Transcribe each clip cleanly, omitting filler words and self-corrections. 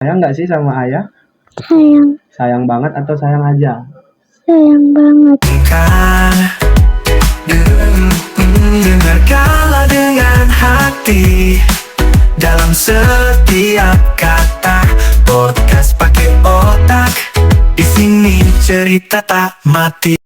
Sayang nggak sih sama ayah? Sayang, Sayang banget atau sayang aja? sayang banget. Dengarkanlah dengan hati dalam setiap kata podcast pakai otak. Di sini cerita tak mati.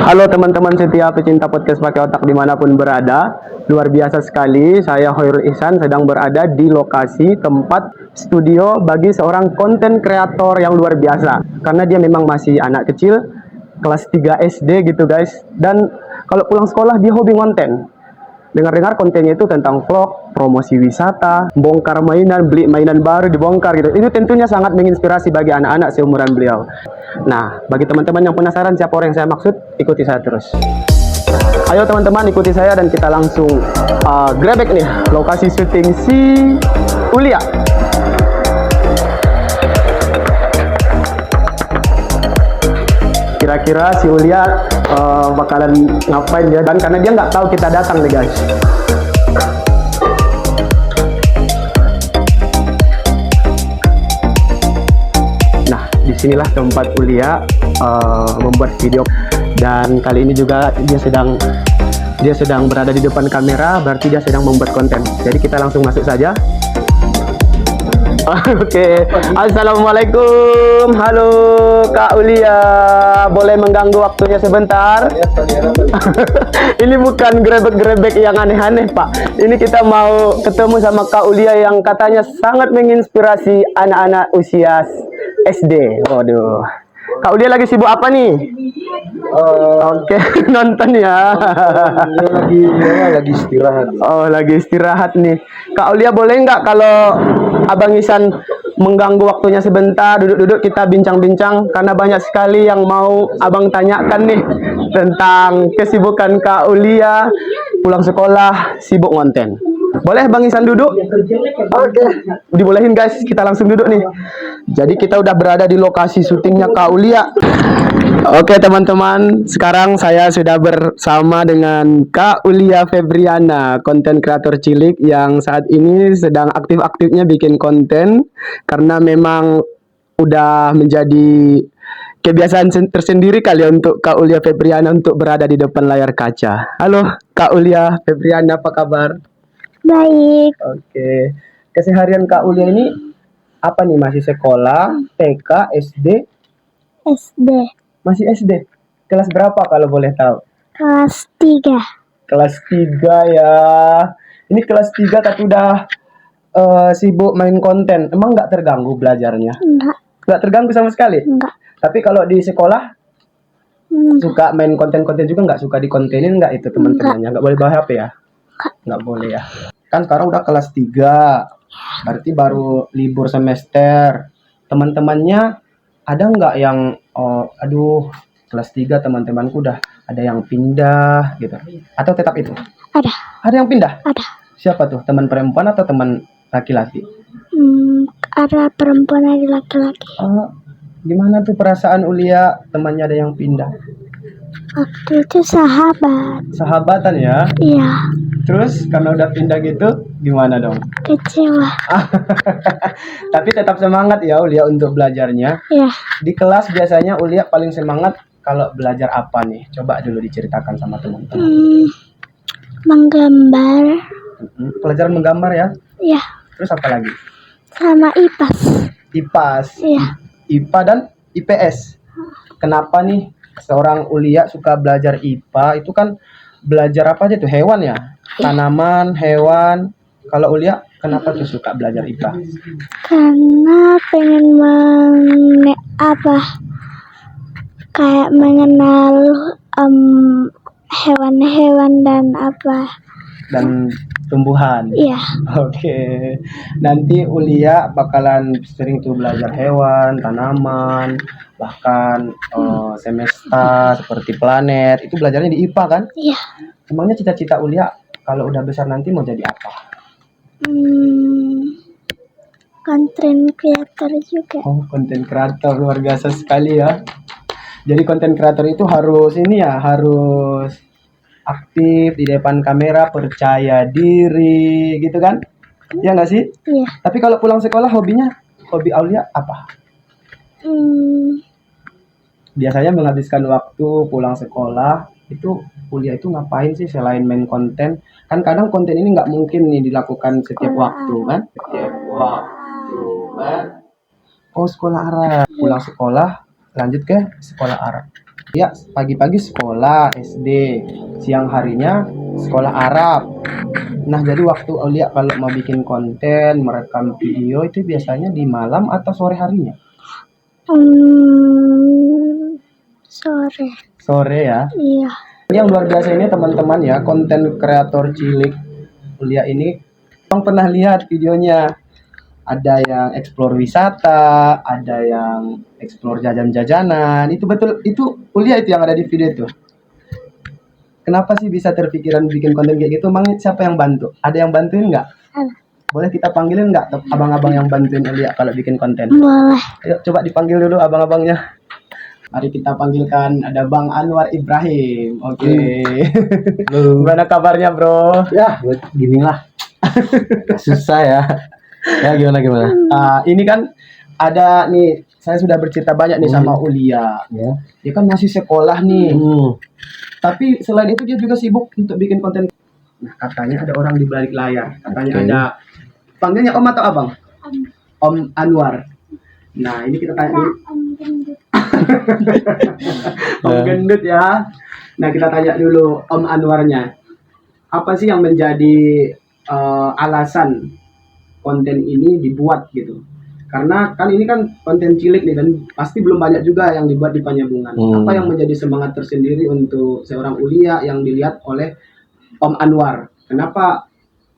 Halo teman-teman setia pecinta podcast pakai otak dimanapun berada. Luar biasa sekali, saya Hoirul Ihsan sedang berada di lokasi tempat studio bagi seorang konten kreator yang luar biasa. Karena dia memang masih anak kecil, kelas 3 SD gitu guys. Dan kalau pulang sekolah dia hobi konten. Dengar-dengar kontennya itu tentang vlog, promosi wisata, bongkar mainan, beli mainan baru dibongkar gitu. Itu tentunya sangat menginspirasi bagi anak-anak seumuran beliau. Nah, bagi teman-teman yang penasaran siapa orang yang saya maksud, ikuti saya terus. Ayo teman-teman ikuti saya dan kita langsung grebek nih lokasi syuting si Ulia. Kira-kira si Ulia bakalan ngapain ya, dan karena dia nggak tahu kita datang nih guys. Nah, disinilah tempat Ulia membuat video, dan kali ini juga dia sedang berada di depan kamera, berarti dia sedang membuat konten. Jadi kita langsung masuk saja. Oke. Assalamualaikum. Halo Kak Ulia, boleh mengganggu waktunya sebentar? Ini bukan grebek-grebek yang aneh-aneh Pak. Ini kita mau ketemu sama Kak Ulia yang katanya sangat menginspirasi anak-anak usia SD. Waduh. Kak Ulia lagi sibuk apa nih? Oke, nonton ya. Lagi istirahat. Oh, lagi istirahat nih. Kak Ulia boleh nggak kalau Abang Ihsan mengganggu waktunya sebentar, duduk-duduk kita bincang-bincang, karena banyak sekali yang mau Abang tanyakan nih tentang kesibukan Kak Ulia, pulang sekolah, sibuk ngonten. Boleh Bang Ihsan duduk? Oke. Dibolehin guys, kita langsung duduk nih. Jadi kita udah berada di lokasi syutingnya Kak Ulia. Oke teman-teman, sekarang saya sudah bersama dengan Kak Ulia Febriana, konten kreator cilik yang saat ini sedang aktif-aktifnya bikin konten, karena memang udah menjadi kebiasaan tersendiri kali untuk Kak Ulia Febriana untuk berada di depan layar kaca. Halo Kak Ulia Febriana, apa kabar? Baik, Oke, keseharian Kak Ulia ini apa nih? Masih sekolah, TK, SD? SD, Masih SD. Kelas berapa kalau boleh tahu? kelas 3. Kelas 3 ya. Ini kelas 3 tapi udah sibuk main konten. Emang nggak terganggu belajarnya? Enggak, Nggak terganggu sama sekali? enggak. Tapi kalau di sekolah Enggak. suka main konten-konten juga nggak? Suka dikontenin nggak itu teman-temannya? Nggak boleh bawa HP ya? Nggak boleh ya. Kan sekarang udah kelas 3. Berarti baru libur semester. Teman-temannya ada nggak yang aduh, kelas 3 teman-temanku udah ada yang pindah gitu, atau tetap itu? Ada, Ada yang pindah? ada. Siapa tuh, teman perempuan atau teman laki-laki? Ada perempuan, ada laki-laki. Gimana tuh perasaan Ulia temannya ada yang pindah? Waktu itu sahabat. Sahabatan ya. Iya, Terus karena udah pindah gitu gimana dong? kecewa. Tapi tetap semangat ya Ulia untuk belajarnya. Iya, Di kelas biasanya Ulia paling semangat kalau belajar apa nih? Coba dulu diceritakan sama teman-teman. menggambar. Pelajaran menggambar ya. Iya, Terus apa lagi? sama IPAS. IPAS, Iya, IPA dan IPS. Kenapa nih seorang Ulia suka belajar IPA? Itu kan belajar apa aja tuh? Hewan ya? Tanaman, hewan. Kalau Ulia kenapa tuh suka belajar IPA? karena pengen kayak mengenal hewan-hewan dan apa. Dan tumbuhan. Iya, Oke. Nanti Ulia bakalan sering tuh belajar hewan, tanaman, bahkan semesta seperti planet. Itu belajarnya di IPA kan? iya. Emangnya cita-cita Ulia kalau udah besar nanti mau jadi apa? Content creator juga. Oh, konten kreator luar biasa sekali ya. Jadi konten kreator itu harus ini ya, harus aktif di depan kamera, percaya diri gitu kan? Ya nggak sih? Iya. Tapi kalau pulang sekolah hobi Aulia apa? Hmm, Biasanya menghabiskan waktu pulang sekolah itu kuliah itu ngapain sih selain main konten? Kan kadang konten ini nggak mungkin nih dilakukan setiap Sekolah waktu kan? Setiap waktu kan? Oh sekolah Arab. Pulang sekolah lanjut ke sekolah Arab. Ya pagi-pagi sekolah SD, siang harinya sekolah Arab. Nah jadi waktu Aulia kalau mau bikin konten, merekam video itu biasanya di malam atau sore harinya? sore. Sore ya. Iya. Yang luar biasa ini teman-teman ya, konten kreator cilik kuliah ini, Bang pernah lihat videonya. Ada yang eksplor wisata, ada yang eksplor jajan-jajanan. Itu betul, itu kuliah itu yang ada di video itu. Kenapa sih bisa terpikiran bikin konten kayak gitu? Emang siapa yang bantu? Ada yang bantuin nggak? Ada. Boleh kita panggilin nggak abang-abang yang bantuin Elia kalau bikin konten? Boleh. Ayo coba dipanggil dulu abang-abangnya. Mari kita panggilkan, ada Bang Anwar Ibrahim. Oke. Gimana kabarnya, Bro? Ya, gini lah. Susah ya. Ya gimana? Ini kan ada nih, saya sudah bercerita banyak nih sama Ulia. Ya. Dia kan masih sekolah nih. Hmm. Tapi selain itu dia juga sibuk untuk bikin konten. Nah, katanya ada orang di balik layar. Katanya Oke. ada, panggilnya Om atau Abang? Om Anwar. Nah, ini kita tanya dulu. Om Gendut ya. Nah, kita tanya dulu Om Anwarnya. Apa sih yang menjadi alasan konten ini dibuat gitu? Karena kan ini kan konten cilik nih dan pasti belum banyak juga yang dibuat di Panyabungan. Apa yang menjadi semangat tersendiri untuk seorang Ulia yang dilihat oleh Om Anwar? Kenapa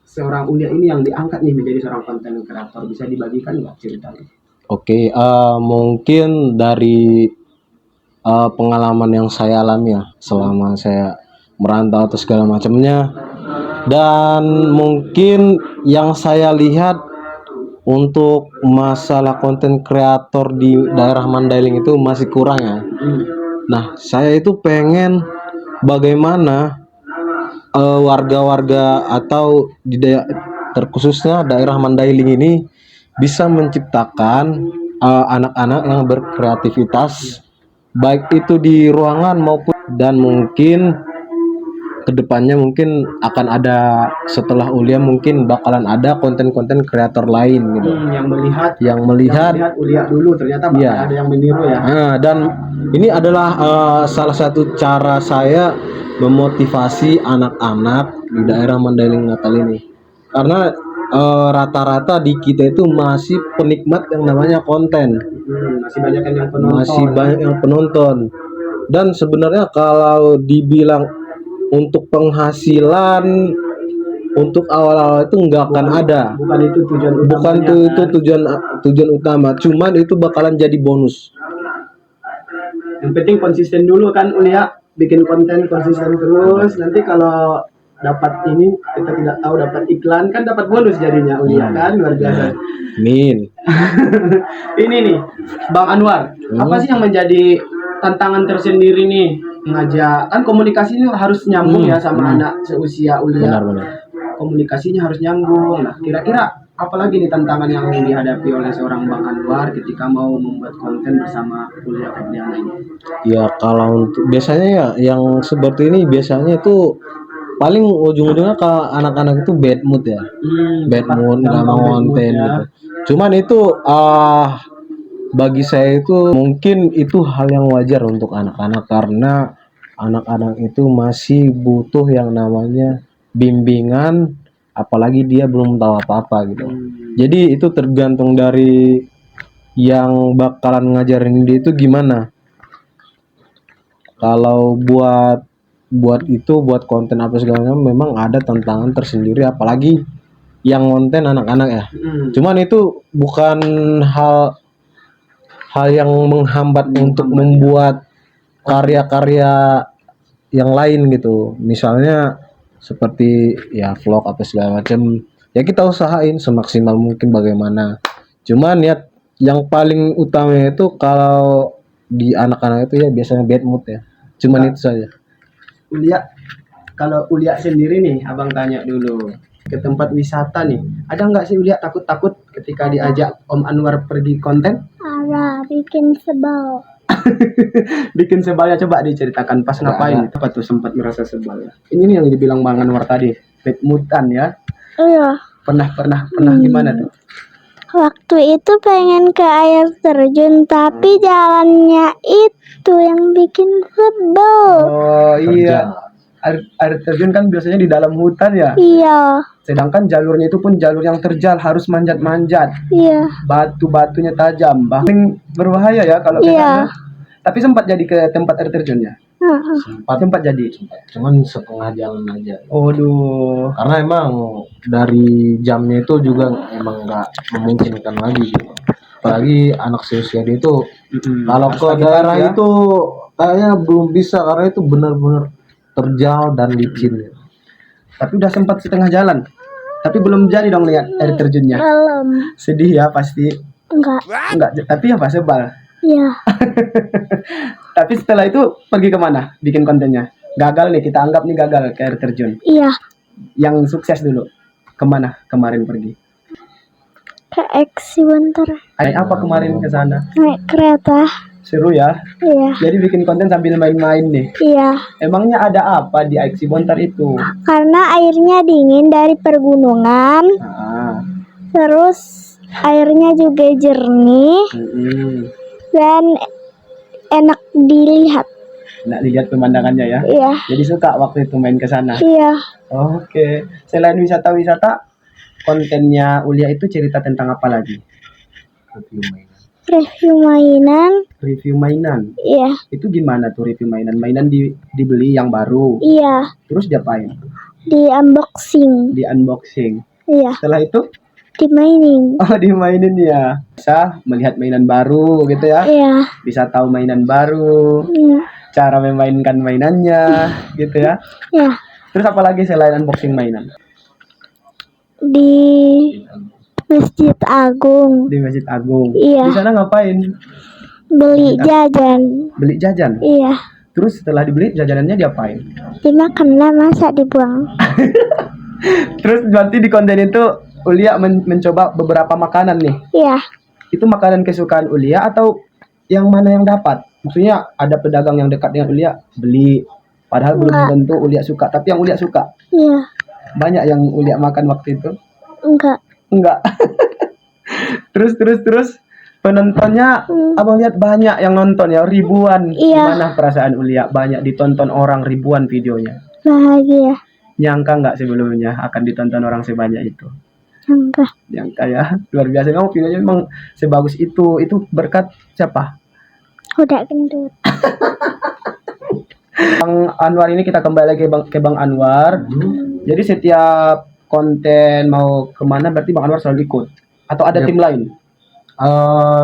seorang Ulia ini yang diangkat nih menjadi seorang konten kreator? Bisa dibagikan nggak ceritanya? Oke, mungkin dari pengalaman yang saya alami ya selama saya merantau atau segala macamnya, dan mungkin yang saya lihat untuk masalah konten kreator di daerah Mandailing itu masih kurang ya. Nah, saya itu pengen bagaimana warga-warga atau di terkhususnya daerah Mandailing ini bisa menciptakan anak-anak yang berkreativitas baik itu di ruangan maupun, dan mungkin kedepannya mungkin akan ada setelah Ulia mungkin bakalan ada konten-konten kreator lain gitu yang melihat Ulia dulu ternyata bakal Iya. ada yang meniru ya. Dan ini adalah salah satu cara saya memotivasi anak-anak di daerah Mandailing Natal ini, karena rata-rata di kita itu masih penikmat yang namanya konten, Masih banyak yang penonton. masih banyak yang penonton. Dan sebenarnya kalau dibilang untuk penghasilan untuk awal-awal itu nggak akan ada, Bukan itu tujuan bukan utamanya. itu tujuan utama, cuman itu bakalan jadi bonus. Yang penting konsisten dulu kan Ulia, bikin konten konsisten terus. Nanti kalau dapat ini kita tidak tahu dapat iklan kan dapat bonus jadinya Ulia kan, luar biasa. Min, Ini nih Bang Anwar, apa sih yang menjadi tantangan tersendiri nih ngajak, kan komunikasi ini harus nyambung ya sama anak seusia Ulia. benar-benar. Komunikasinya harus nyambung. Nah, kira-kira apalagi nih tantangan yang dihadapi oleh seorang Bang Anwar ketika mau membuat konten bersama Ulia Febriana ini? Ya kalau untuk biasanya ya yang seperti ini biasanya itu paling ujung-ujungnya ke anak-anak itu bad mood ya, bad mood nggak mau konten ya. gitu. Cuman itu bagi saya itu mungkin itu hal yang wajar untuk anak-anak, karena anak-anak itu masih butuh yang namanya bimbingan, apalagi dia belum tahu apa-apa gitu. Jadi itu tergantung dari yang bakalan ngajarin dia itu gimana. Kalau buat konten apa segala macam memang ada tantangan tersendiri, apalagi yang konten anak-anak ya. Cuman itu bukan hal yang menghambat untuk membuat karya-karya yang lain gitu. Misalnya seperti ya vlog apa segala macam. Ya kita usahain semaksimal mungkin bagaimana. Cuman ya yang paling utama itu kalau di anak-anak itu ya biasanya bad mood ya. Cuman itu saja. Ulia, kalau Ulia sendiri nih, abang tanya dulu. ke tempat wisata nih. Ada nggak sih Ulia takut-takut ketika diajak Om Anwar pergi konten? Ada bikin sebel. Bikin sebal ya, coba diceritakan pas ngapain? Apa tuh sempat merasa sebal ya? Ini nih yang dibilang Bang Anwar tadi, bad moodan ya. Iya. Pernah gimana tuh? Waktu itu pengen ke air terjun, tapi jalannya itu yang bikin sebel. Oh iya, air terjun kan biasanya di dalam hutan ya. Iya. Sedangkan jalurnya itu pun jalur yang terjal, harus manjat-manjat. Iya. Batu-batunya tajam, bahkan berbahaya ya kalau ke Iya. sana. Tapi sempat jadi ke tempat air terjunnya. Heeh. Sempat jadi. Cuman setengah jalan aja. Waduh. Karena emang dari jamnya itu juga emang nggak memungkinkan lagi gitu. Apalagi anak seusia dia itu kalau Harus ke pagi-pagi daerah ya. itu kayaknya belum bisa karena itu benar-benar terjal dan licin. Tapi udah sempat setengah jalan. Tapi belum jadi dong lihat air terjunnya. Belum. Sedih ya pasti. Enggak. Enggak, tapi apa sebal. Iya. Tapi setelah itu pergi kemana? Bikin kontennya. Gagal nih, kita anggap nih gagal ke air terjun. Iya. Yang sukses dulu. Kemana kemarin pergi? Ke Eksi bentar. Naik apa kemarin ke sana? Naik kereta. Seru ya. Iya. Jadi bikin konten sambil main-main nih. Iya. Emangnya ada apa di Aiksi Bontar itu? Karena airnya dingin dari pergunungan. Ah, Terus airnya juga jernih dan enak dilihat. Nak lihat pemandangannya ya. Iya. Jadi suka waktu itu main ke sana. Iya. Oke. Selain wisata-wisata, kontennya Ulia itu cerita tentang apa lagi? Review mainan. Review mainan. Iya. Itu gimana tuh review mainan? Mainan dibeli yang baru. Iya. Terus diapain? Di unboxing. Di unboxing. Iya. Setelah itu, Dimainin. oh dimainin ya. Bisa melihat mainan baru gitu ya. Iya. Bisa tahu mainan baru, Iya. cara memainkan mainannya gitu ya. Iya. Terus apa lagi selain unboxing mainan? Di Masjid Agung. Di Masjid Agung. Iya. Di sana ngapain? Beli jajan. Beli jajan. Iya. Terus setelah dibeli jajanannya diapain? Dimakan lah, masa dibuang. Terus berarti di konten itu Ulia mencoba beberapa makanan nih. Iya. Itu makanan kesukaan Ulia atau yang mana yang dapat? Maksudnya ada pedagang yang dekat dengan Ulia beli. Padahal belum Enggak. tentu Ulia suka, tapi yang Ulia suka. Iya. Banyak yang Ulia makan waktu itu. Enggak. Enggak. terus penontonnya abang lihat banyak yang nonton ya, ribuan. Iya. Gimana perasaan Ulia banyak ditonton orang, ribuan videonya? Bahagia. Nyangka nggak sebelumnya akan ditonton orang sebanyak itu? Enggak. Nyangka ya, luar biasa. Memang videonya memang sebagus itu berkat siapa? Udah gendut. Bang Anwar ini kita kembali lagi ke Bang Anwar. Jadi setiap konten mau kemana berarti Bang Anwar selalu ikut atau ada tim lain?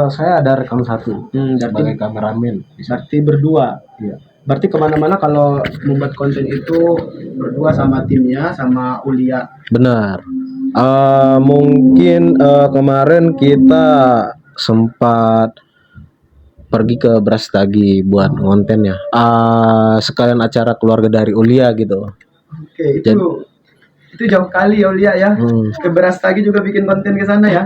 Saya ada rekan satu sebagai Berarti, kameramen. berarti berdua. Iya. Berarti kemana-mana kalau membuat konten itu berdua sama timnya sama Ulia. Benar. Mungkin kemarin kita sempat pergi ke Brastagi buat kontennya. Sekalian acara keluarga dari Ulia gitu. Oke, itu jauh kali ya Ulia ya. Ke Brastagi juga bikin konten ke sana ya.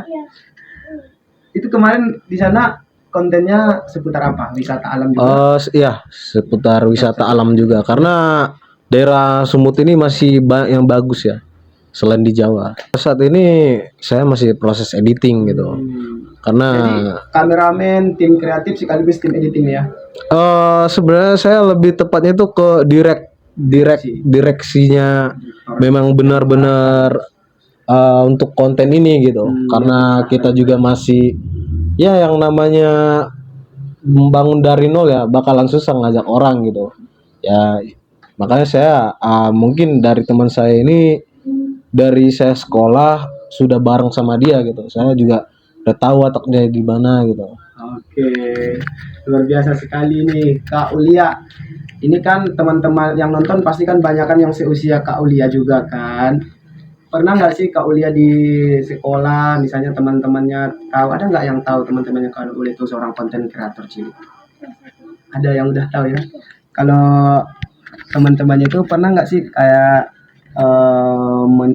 Itu kemarin di sana kontennya seputar apa? Wisata alam juga. Iya, seputar wisata alam juga. Karena daerah Sumut ini masih banyak yang bagus ya. Selain di Jawa. Saat ini saya masih proses editing gitu. Karena Jadi kameramen, tim kreatif sekaligus tim editing ya. sebenarnya saya lebih tepatnya itu ke direksinya memang benar-benar untuk konten ini gitu. Karena kita juga masih ya yang namanya membangun dari nol ya bakalan susah ngajak orang gitu. Ya makanya saya mungkin dari teman saya ini dari saya sekolah sudah bareng sama dia gitu. Saya juga udah tahu wataknya gimana gitu. Oke, luar biasa sekali nih Kak Ulia. Ini kan teman-teman yang nonton pasti kan banyak kan yang seusia Kak Ulia juga kan. Pernah nggak sih Kak Ulia di sekolah, misalnya teman-temannya tahu, ada nggak yang tahu teman-temannya Kak Ulia itu seorang konten kreator cilik? Ada yang udah tahu ya. Kalau teman-temannya itu pernah nggak sih kayak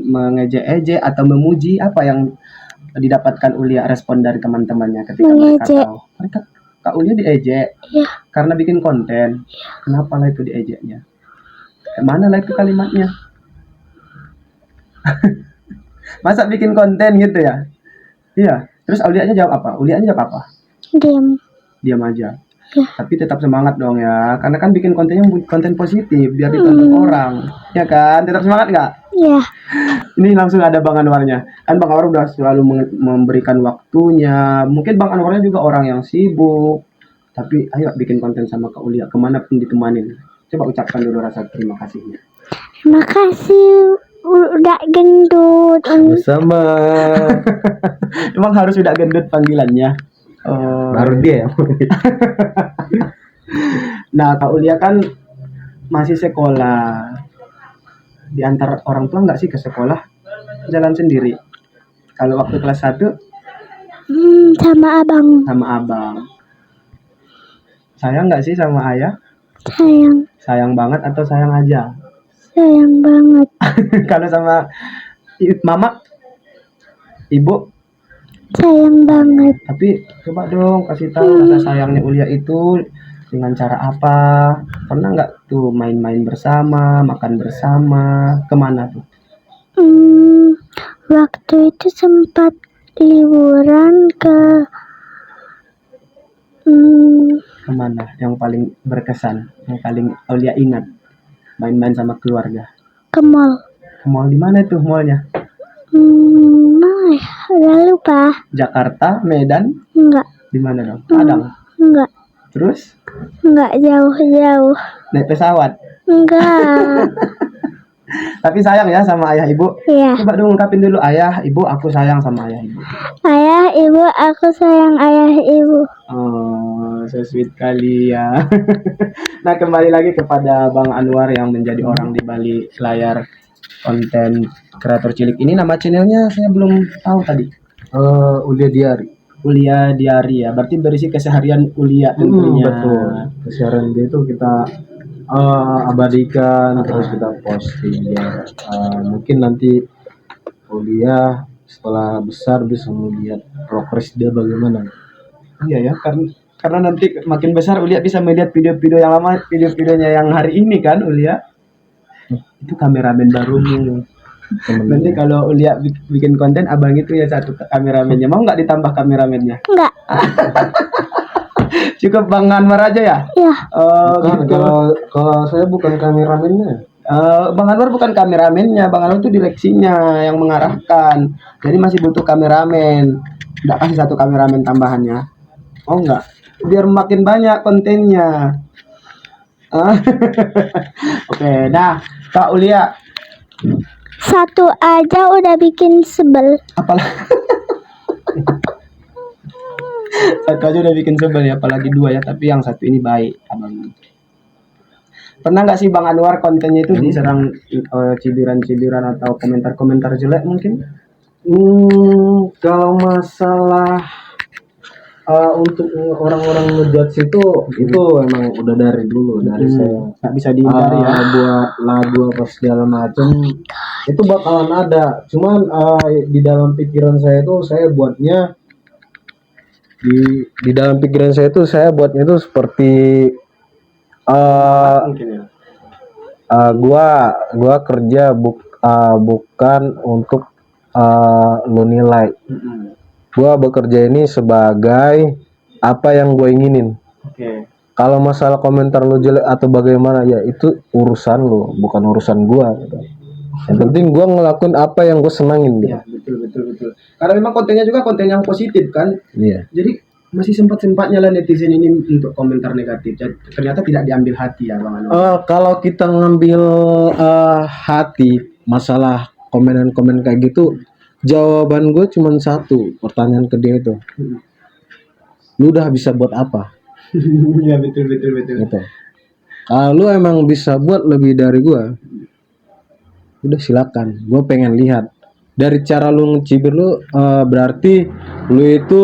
mengejek-ejek atau memuji, apa yang didapatkan Ulia respon dari teman-temannya ketika mereka Mengejek. tahu mereka Kak Ulia diejek Iya. karena bikin konten? Kenapa lah itu diejeknya? Mana lah itu kalimatnya? Masa bikin konten gitu ya? Iya. Terus Ulianya jawab apa? Ulianya jawab apa? Diam. Diam aja. Ya. Tapi tetap semangat dong ya, karena kan bikin kontennya konten positif biar ditonton orang, ya kan? Tetap semangat nggak? Ya. Ini langsung ada Bang Anwarnya. Kan Bang Anwar udah selalu memberikan waktunya. Mungkin Bang Anwarnya juga orang yang sibuk. Tapi ayo bikin konten sama Kak Ulia, kemana pun ditemanin. Coba ucapkan dulu rasa terima kasihnya. Terima kasih udah gendut. Bersama Emang harus udah gendut panggilannya. Oh. baru dia ya. Nah, Kak Ulia kan masih sekolah. Di antar orang tua nggak sih ke sekolah? Jalan sendiri. Kalau waktu kelas 1 Sama abang. sama abang. Sayang nggak sih sama ayah? Sayang. Sayang banget atau sayang aja? Sayang banget. Kalau sama mama, ibu, Sayang banget. tapi coba dong kasih tahu rasa sayangnya Ulia itu dengan cara apa? Pernah nggak tuh main-main bersama, makan bersama, kemana tuh? Waktu itu sempat liburan ke Kemana yang paling berkesan, yang paling Ulia ingat? Main-main sama keluarga. ke mall. Ke mall di mana tuh mallnya? Udah lupa. Jakarta, Medan, Enggak. di mana dong? Padang. Enggak. Terus Enggak jauh-jauh. naik pesawat. Enggak. Tapi sayang ya sama ayah ibu. Iya. Coba dong ungkapin dulu, ayah, ibu, aku sayang sama ayah ibu. Ayah, ibu, aku sayang ayah, ibu. Oh, so sweet kali ya. Nah, kembali lagi kepada Bang Anwar yang menjadi orang di balik layar konten kreator cilik ini. Nama channelnya saya belum tahu tadi. Ulia Diari. Ulia Diari ya. Berarti berisi keseharian Ulia tentunya. Betul. Kesiaran dia itu kita abadikan terus kita posting ya. Mungkin nanti Ulia setelah besar bisa melihat progres dia bagaimana. Iya ya, karena nanti makin besar Ulia bisa melihat video-video yang lama, video-videonya yang hari ini kan Ulia. Itu kameramen barumu. Nanti kalau Ulia bikin konten, abang itu ya satu kameramennya. Mau nggak ditambah kameramennya? Enggak. Cukup Bang Anwar aja ya? Ya. Oh, Bukan, gitu. kalau saya bukan kameramennya. Bang Anwar bukan kameramennya, Bang Anwar itu direksinya yang mengarahkan. Jadi masih butuh kameramen. Nggak kasih satu kameramen tambahannya? Oh enggak, biar makin banyak kontennya. Oke, nah Kak Ulia, Satu aja udah bikin sebel. apalah satu aja udah bikin sebel ya, apalagi dua ya. Tapi yang satu ini baik, abang. Pernah nggak sih Bang Anwar kontennya itu diserang cibiran-cibiran atau komentar-komentar jelek mungkin? Kalau masalah untuk orang-orang ngejudge itu emang udah dari dulu dari saya. Nggak bisa dihindari ya. Buat lagu apa segala macam itu bakalan ada. Cuman di dalam pikiran saya itu saya buatnya di dalam pikiran saya itu saya buatnya itu seperti Mungkin ya. gua kerja bukan untuk lu nilai. Gua bekerja ini sebagai apa yang gue inginin. Oke. Kalau masalah komentar lu jelek atau bagaimana ya itu urusan lu, bukan urusan gua gitu. Yang penting gua ngelakuin apa yang gue senangin gitu. Iya, betul. Karena memang kontennya juga konten yang positif kan. Iya. Jadi masih sempat-sempatnya lah netizen ini untuk komentar negatif. Jadi, ternyata tidak diambil hati ya Bang Anwar. Kalau kita ngambil hati masalah komen-komen kayak gitu, jawaban gue cuma satu, pertanyaan ke dia itu, lu udah bisa buat apa? Iya betul. Gitu. Kalau lu emang bisa buat lebih dari gue, udah silakan. Gue pengen lihat. Dari cara lu ngecibir lu, berarti lu itu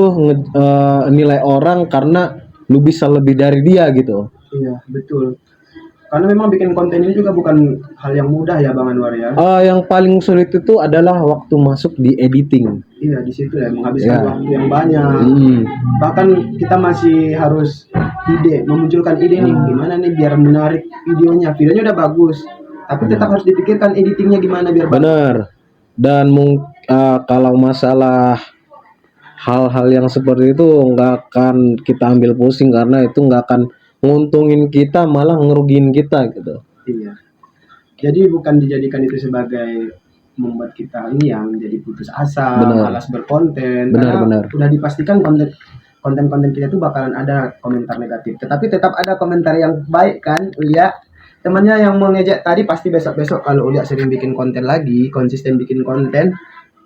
nilai orang karena lu bisa lebih dari dia gitu. Iya betul. Karena memang bikin konten ini juga bukan hal yang mudah ya Bang Anwar ya. Yang paling sulit itu adalah waktu masuk di editing. Iya di situ ya menghabiskan Ya. waktu yang banyak. Bahkan kita masih harus memunculkan ide nih gimana nih biar menarik videonya. Videonya udah bagus, tapi tetap harus dipikirkan editingnya gimana biar bagus. Benar. Dan kalau masalah hal-hal yang seperti itu nggak akan kita ambil pusing karena itu nggak akan nguntungin kita, malah ngerugiin kita gitu. Iya. Jadi bukan dijadikan itu sebagai membuat kita ini yang menjadi putus asa, Benar. malas berkonten. Benar, Karena benar. udah dipastikan konten-konten kita tuh bakalan ada komentar negatif. Tetapi tetap ada komentar yang baik kan, Ulia. Temannya yang mengejek tadi pasti besok-besok kalau Ulia sering bikin konten lagi, konsisten bikin konten,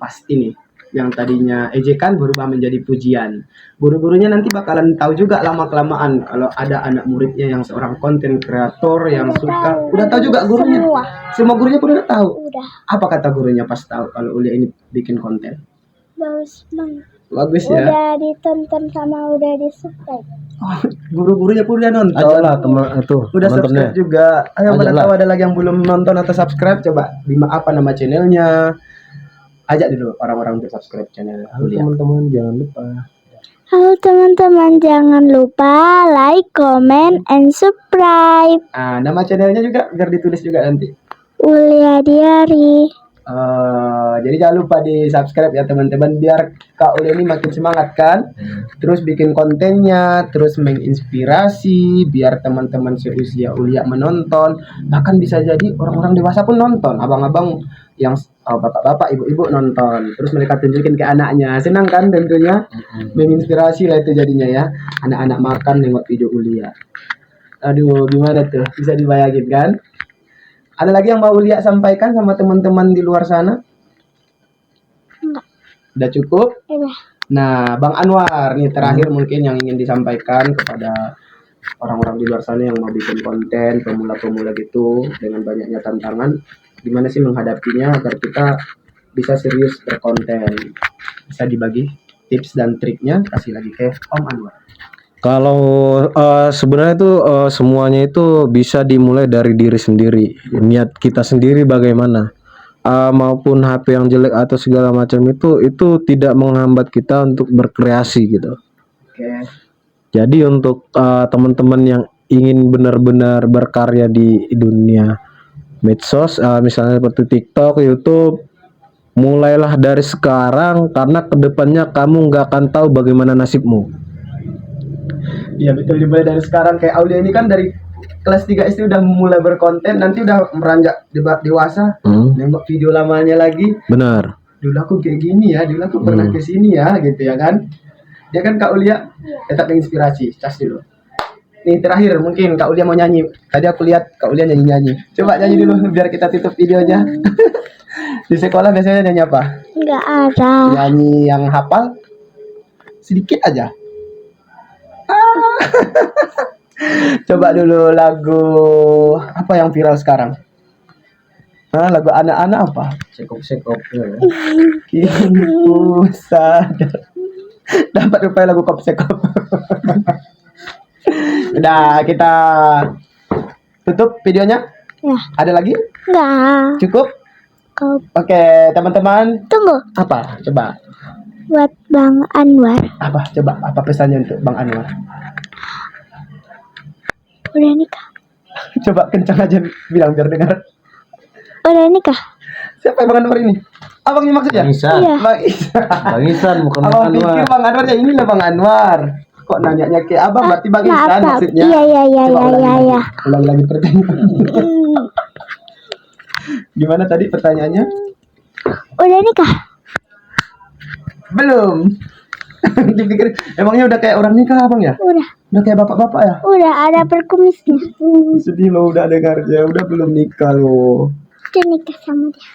pasti nih yang tadinya ejekan berubah menjadi pujian. Guru-gurunya nanti bakalan tahu juga lama-kelamaan kalau ada anak muridnya yang seorang konten kreator yang suka. Udah tahu juga gurunya. Semua gurunya pun udah tahu. Udah. Apa kata gurunya pas tahu kalau Ulia ini bikin konten? Bagus banget. Bagus ya. Udah ditonton sama udah di-subscribe. Oh, guru-gurunya pun udah nonton. Ajaklah teman itu. Udah teman-temannya. subscribe juga. Ayo mana Ajaklah. tahu ada lagi yang belum nonton atau subscribe, coba apa nama channelnya? Ajak dulu orang-orang untuk subscribe channel Halo Ulia. teman-teman, jangan lupa. Halo teman-teman, jangan lupa like, comment, and subscribe. Nama channelnya juga biar ditulis juga nanti. Ulia Diari. Jadi jangan lupa di subscribe ya teman-teman biar Kak Ulia ini makin semangat kan. Terus bikin kontennya, terus menginspirasi biar teman-teman seusia Ulia menonton. Bahkan bisa jadi orang-orang dewasa pun nonton. Abang-abang yang bapak-bapak, ibu-ibu nonton. Terus mereka tunjukin ke anaknya. Senang kan tentunya. Menginspirasi lah itu jadinya ya. Anak-anak makan nengok video Ulia. Aduh, gimana tuh? Bisa dibayangin kan? Ada lagi yang mau Ulia sampaikan sama teman-teman di luar sana? Enggak. Udah cukup? Udah. Nah, Bang Anwar, nih terakhir mungkin yang ingin disampaikan kepada orang-orang di luar sana yang mau bikin konten, pemula-pemula gitu, dengan banyaknya tantangan, gimana sih menghadapinya agar kita bisa serius berkonten? Bisa dibagi tips dan triknya, kasih lagi ke Om Anwar. Kalau sebenarnya itu semuanya itu bisa dimulai dari diri sendiri, niat kita sendiri bagaimana, maupun HP yang jelek atau segala macam itu tidak menghambat kita untuk berkreasi gitu. Oke. Jadi untuk teman-teman yang ingin benar-benar berkarya di dunia medsos, misalnya seperti TikTok, YouTube, mulailah dari sekarang karena kedepannya kamu nggak akan tahu bagaimana nasibmu. Iya betul, dimulai dari sekarang. Kayak Aulia ini kan dari kelas 3 SD udah mulai berkonten, nanti udah meranjak dewasa, nengok video lamanya lagi. Benar. Dulu aku kayak gini ya, dulu aku pernah ke sini ya, gitu ya kan. Ya kan Kak Ulia tetap menginspirasi. Cas dulu. Nih terakhir mungkin Kak Ulia mau nyanyi. Tadi aku lihat Kak Ulia nyanyi-nyanyi. Coba nyanyi dulu biar kita tutup videonya. Di sekolah biasanya nyanyi apa? Enggak ada. Nyanyi yang hafal sedikit aja. Coba dulu lagu apa yang viral sekarang? Lagu anak-anak apa? Sekop-sekop. Kini ku sadar. Dapat rupanya lagu kopsekop. Udah kita tutup videonya. Ya. Ada lagi? Enggak. Cukup? Kau Oke, teman-teman. tunggu. Apa? Coba. Buat Bang Anwar. Apa? Coba apa pesannya untuk Bang Anwar? Udah nikah. Coba kencang aja bilang biar dengar. Udah nikah. Siapa Bang Anwar ini? Abangnya maksudnya? Bang Isan. Iya. Bang Isan. Bang Isan bukan Bang Abang Anwar. pikir Bang Anwar ya inilah Bang Anwar. Kok nanyanya ke abang berarti Bang Maaf, Isan maaf. maksudnya. Iya. Coba ulangi lagi. Iya. Ulangi lagi pertanyaan. Hmm. Gimana tadi pertanyaannya? Udah nikah. Belum. Dipikir emangnya udah kayak orang nikah abang ya? Udah kayak bapak-bapak ya? Udah ada perkumisnya. Sedih lo udah dengarnya, udah belum nikah lo. Udah nikah sama dia.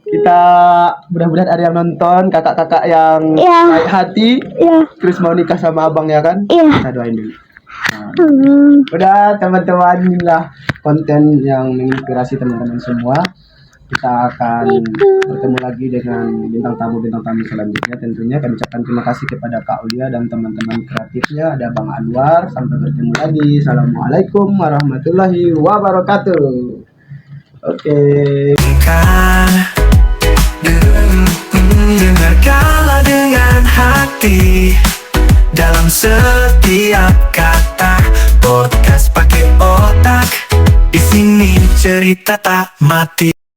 Kita mudah-mudahan ada yang nonton, kakak-kakak yang Iya. baik hati, Iya. terus mau nikah sama abang ya kan? Iya. Kita doain dulu. Hmm. Udah teman-teman, inilah konten yang menginspirasi teman-teman semua. kita akan bertemu lagi dengan bintang tamu selanjutnya. Tentunya kami ucapkan terima kasih kepada Kak Aulia dan teman-teman kreatifnya. Ada Bang Anwar. Sampai bertemu lagi. Assalamualaikum warahmatullahi wabarakatuh. Oke. Kan dengarkanlah dengan hati dalam setiap kata. Podcast pakai otak, di sini cerita tak mati.